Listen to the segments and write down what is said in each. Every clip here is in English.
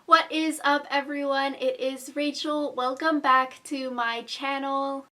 What is up, everyone? It is Rachel. Welcome back to my channel.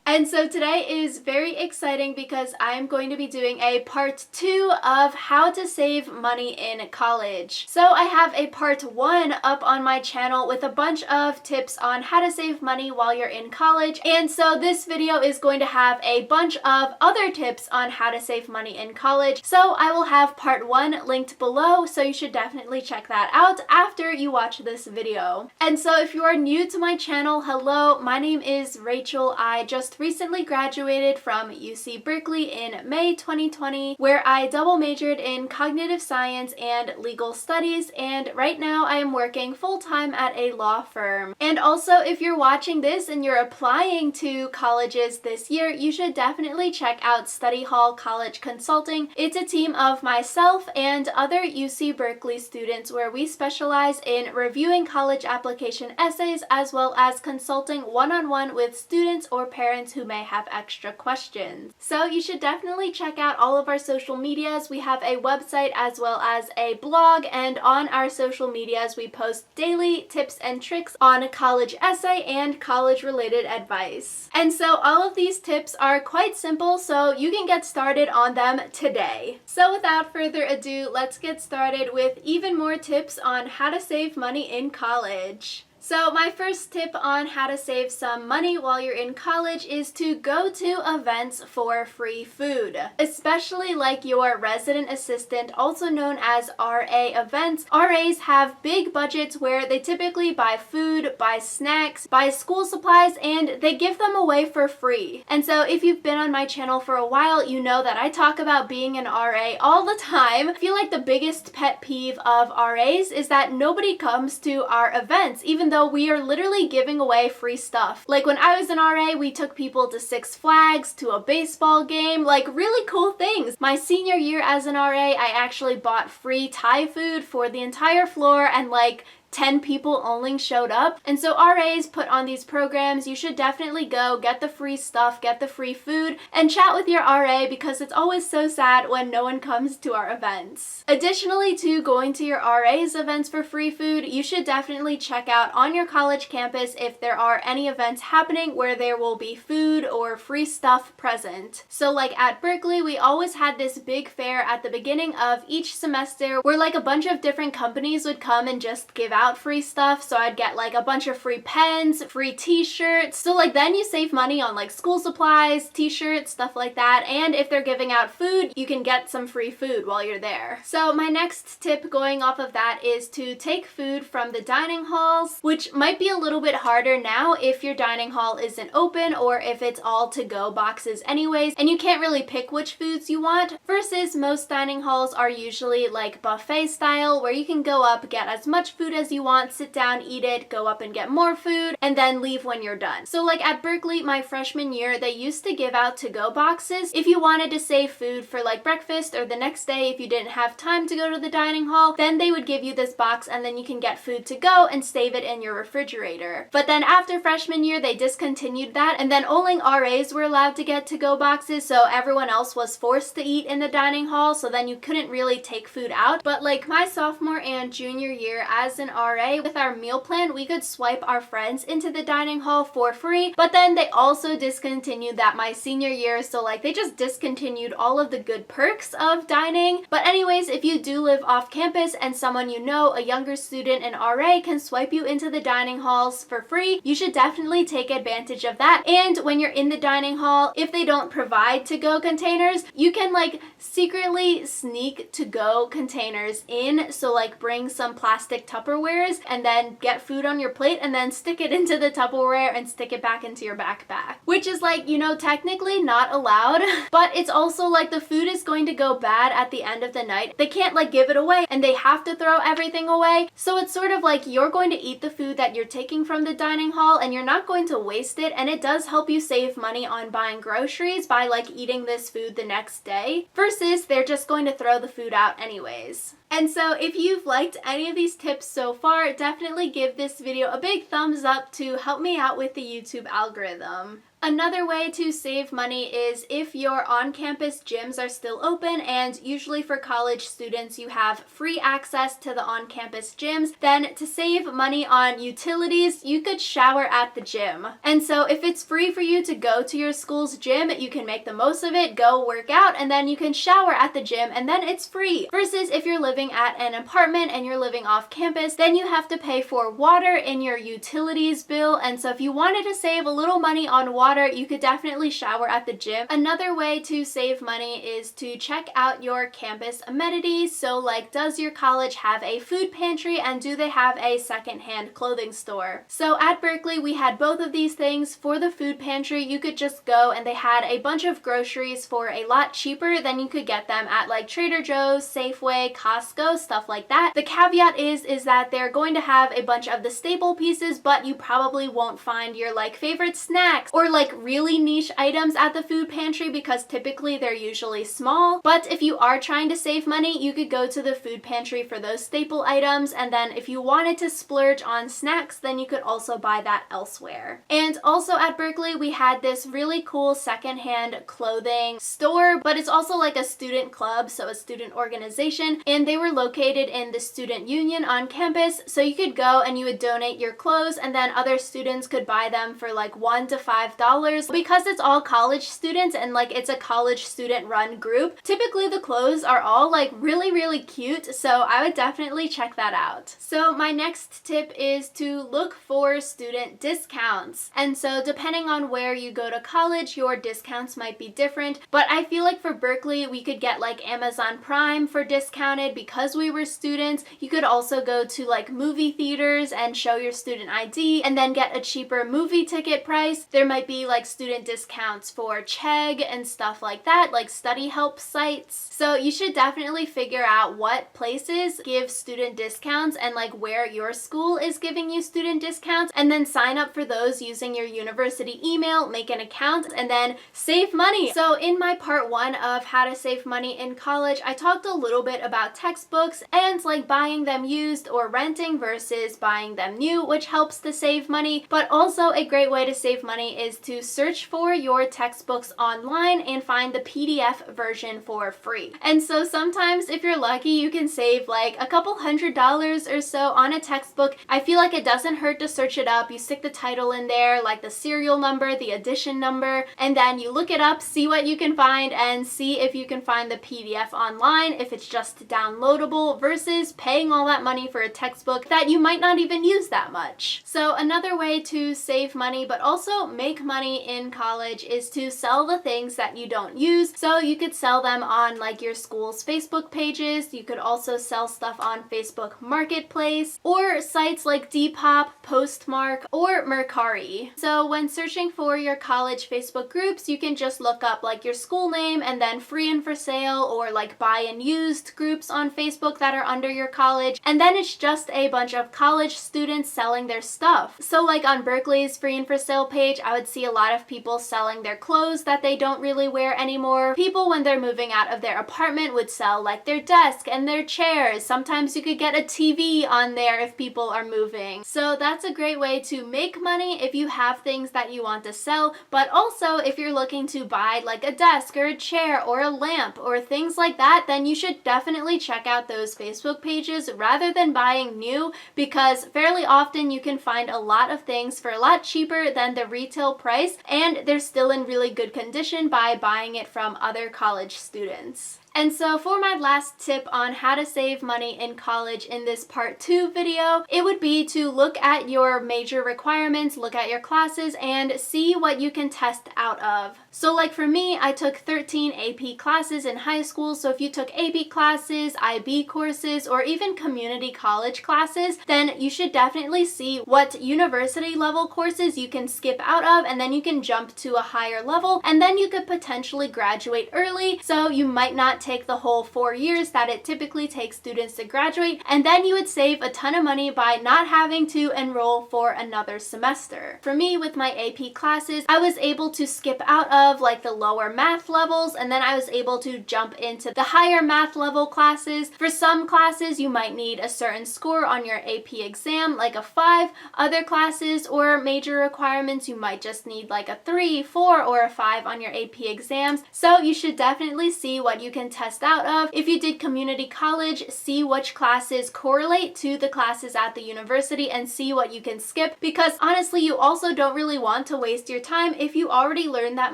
And so today is very exciting because I am going to be doing a part 2 of how to save money in college. So I have a part 1 up on my channel with a bunch of tips on how to save money while you're in college. And so this video is going to have a bunch of other tips on how to save money in college. So I will have part 1 linked below, so you should definitely check that out after you watch this video. And so if you are new to my channel, hello, my name is Rachel. I just recently graduated from UC Berkeley in May 2020, where I double majored in cognitive science and legal studies, and right now I am working full-time at a law firm. And also, if you're watching this and you're applying to colleges this year, you should definitely check out Study Hall College Consulting. It's a team of myself and other UC Berkeley students where we specialize in reviewing college application essays as well as consulting one-on-one with students or parents who may have extra questions. So you should definitely check out all of our social medias. We have a website as well as a blog, and on our social medias we post daily tips and tricks on college essay and college related advice. And so all of these tips are quite simple, so you can get started on them today. So without further ado, let's get started with even more tips on how to save money in college. So my first tip on how to save some money while you're in college is to go to events for free food, especially like your resident assistant, also known as RA events. RAs have big budgets where they typically buy food, buy snacks, buy school supplies, and they give them away for free. And so if you've been on my channel for a while, you know that I talk about being an RA all the time. I feel like the biggest pet peeve of RAs is that nobody comes to our events, even though we are literally giving away free stuff. Like when I was an RA, we took people to Six Flags, to a baseball game, like really cool things. My senior year as an RA, I actually bought free Thai food for the entire floor, and like 10 people only showed up. And so RAs put on these programs. You should definitely go, get the free stuff, get the free food, and chat with your RA because it's always so sad when no one comes to our events. Additionally to going to your RA's events for free food, you should definitely check out on your college campus if there are any events happening where there will be food or free stuff present. So like at Berkeley, we always had this big fair at the beginning of each semester where like a bunch of different companies would come and just give out free stuff. So I'd get like a bunch of free pens, free t-shirts. So like then you save money on like school supplies, t-shirts, stuff like that. And if they're giving out food, you can get some free food while you're there. So my next tip going off of that is to take food from the dining halls, which might be a little bit harder now if your dining hall isn't open or if it's all to-go boxes anyways, and you can't really pick which foods you want, versus most dining halls are usually like buffet style where you can go up, get as much food as you want, sit down, eat it, go up and get more food, and then leave when you're done. So like at Berkeley, my freshman year, they used to give out to-go boxes if you wanted to save food for like breakfast or the next day if you didn't have time to go to the dining hall, then they would give you this box and then you can get food to go and save it in your refrigerator. But then after freshman year, they discontinued that, and then only RAs were allowed to get to-go boxes, so everyone else was forced to eat in the dining hall, so then you couldn't really take food out. But like my sophomore and junior year as an RA, with our meal plan, we could swipe our friends into the dining hall for free, but then they also discontinued that my senior year, so like they just discontinued all of the good perks of dining. But anyways, if you do live off campus and someone you know, a younger student in RA, can swipe you into the dining halls for free, you should definitely take advantage of that. And when you're in the dining hall, if they don't provide to-go containers, you can like secretly sneak to-go containers in, so like bring some plastic Tupperwares and then get food on your plate and then stick it into the Tupperware and stick it back into your backpack, which is like, you know, technically not allowed, but it's also like the food is going to go bad at the end of the night. They can't like give it away and they have to throw everything away. So it's sort of like you're going to eat the food that you're taking from the dining hall and you're not going to waste it, and it does help you save money on buying groceries by like eating this food the next day, versus they're just going to throw the food out anyways. And so if you've liked any of these tips so far, definitely give this video a big thumbs up to help me out with the YouTube algorithm. Another way to save money is if your on-campus gyms are still open, and usually for college students you have free access to the on-campus gyms, then to save money on utilities, you could shower at the gym. And so if it's free for you to go to your school's gym, you can make the most of it, go work out, and then you can shower at the gym, and then it's free. Versus if you're living at an apartment and you're living off campus, then you have to pay for water in your utilities bill. And so if you wanted to save a little money on water, you could definitely shower at the gym. Another way to save money is to check out your campus amenities. So like, does your college have a food pantry, and do they have a secondhand clothing store? So at Berkeley, we had both of these things. For the food pantry, you could just go and they had a bunch of groceries for a lot cheaper than you could get them at like Trader Joe's, Safeway, Costco, stuff like that. The caveat is that they're going to have a bunch of the staple pieces, but you probably won't find your like favorite snacks or like really niche items at the food pantry, because typically they're usually small. But if you are trying to save money, you could go to the food pantry for those staple items, and then if you wanted to splurge on snacks, then you could also buy that elsewhere. And also at Berkeley, we had this really cool secondhand clothing store, but it's also like a student club, so a student organization, and they were located in the student union on campus. So you could go and you would donate your clothes, and then other students could buy them for like $1 to $5. Because it's all college students and like it's a college student run group, typically the clothes are all like really cute, so I would definitely check that out. So my next tip is to look for student discounts. And so depending on where you go to college, your discounts might be different, but I feel like for Berkeley, we could get like Amazon Prime for discounted because we were students. You could also go to like movie theaters and show your student ID and then get a cheaper movie ticket price. There might be like student discounts for Chegg and stuff like that, like study help sites. So you should definitely figure out what places give student discounts and like where your school is giving you student discounts, and then sign up for those using your university email, make an account, and then save money. So in my part 1 of how to save money in college, I talked a little bit about textbooks and like buying them used or renting versus buying them new, which helps to save money. But also a great way to save money is to search for your textbooks online and find the PDF version for free. And so sometimes if you're lucky, you can save like a couple $100s or so on a textbook. I feel like it doesn't hurt to search it up. You stick the title in there, like the serial number, the edition number, and then you look it up, see what you can find, and see if you can find the PDF online, if it's just downloadable, versus paying all that money for a textbook that you might not even use that much. So another way to save money but also make money in college is to sell the things that you don't use. So you could sell them on like your school's Facebook pages. You could also sell stuff on Facebook Marketplace or sites like Depop, Postmark, or Mercari. So when searching for your college Facebook groups, you can just look up like your school name and then free and for sale or like buy and used groups on Facebook that are under your college, and then it's just a bunch of college students selling their stuff. So like on Berkeley's free and for sale page, I would see a lot of people selling their clothes that they don't really wear anymore. People, when they're moving out of their apartment, would sell like their desk and their chairs. Sometimes you could get a TV on there if people are moving. So that's a great way to make money if you have things that you want to sell, but also if you're looking to buy like a desk or a chair or a lamp or things like that, then you should definitely check out those Facebook pages rather than buying new, because fairly often you can find a lot of things for a lot cheaper than the retail price, and they're still in really good condition by buying it from other college students. And so for my last tip on how to save money in college in this part 2 video, it would be to look at your major requirements, look at your classes, and see what you can test out of. So like for me, I took 13 AP classes in high school, so if you took AP classes, IB courses, or even community college classes, then you should definitely see what university level courses you can skip out of, and then you can jump to a higher level, and then you could potentially graduate early, so you might not take the whole 4 years that it typically takes students to graduate, and then you would save a ton of money by not having to enroll for another semester. For me, with my AP classes, I was able to skip out of like the lower math levels, and then I was able to jump into the higher math level classes. For some classes, you might need a certain score on your AP exam, like a 5. Other classes or major requirements, you might just need like a 3, 4, or a 5 on your AP exams. So you should definitely see what you can test out of. If you did community college, see which classes correlate to the classes at the university and see what you can skip, because honestly, you also don't really want to waste your time if you already learned that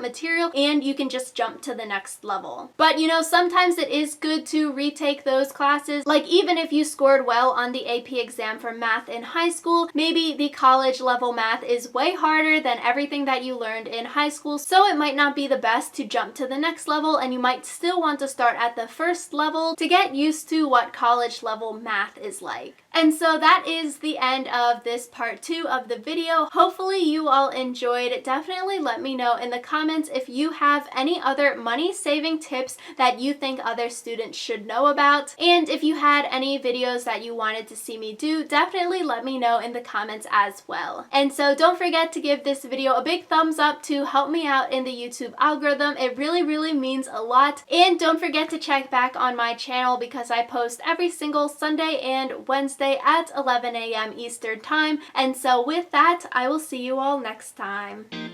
material and you can just jump to the next level. But you know, sometimes it is good to retake those classes. Like even if you scored well on the AP exam for math in high school, maybe the college level math is way harder than everything that you learned in high school, so it might not be the best to jump to the next level, and you might still want to start at the first level to get used to what college level math is like. And so that is the end of this part 2 of the video. Hopefully you all enjoyed. Definitely let me know in the comments if you have any other money saving tips that you think other students should know about. And if you had any videos that you wanted to see me do, definitely let me know in the comments as well. And so don't forget to give this video a big thumbs up to help me out in the YouTube algorithm. It really means a lot. And don't forget to check back on my channel because I post every single Sunday and Wednesday at 11 a.m. Eastern Time. And so with that, I will see you all next time.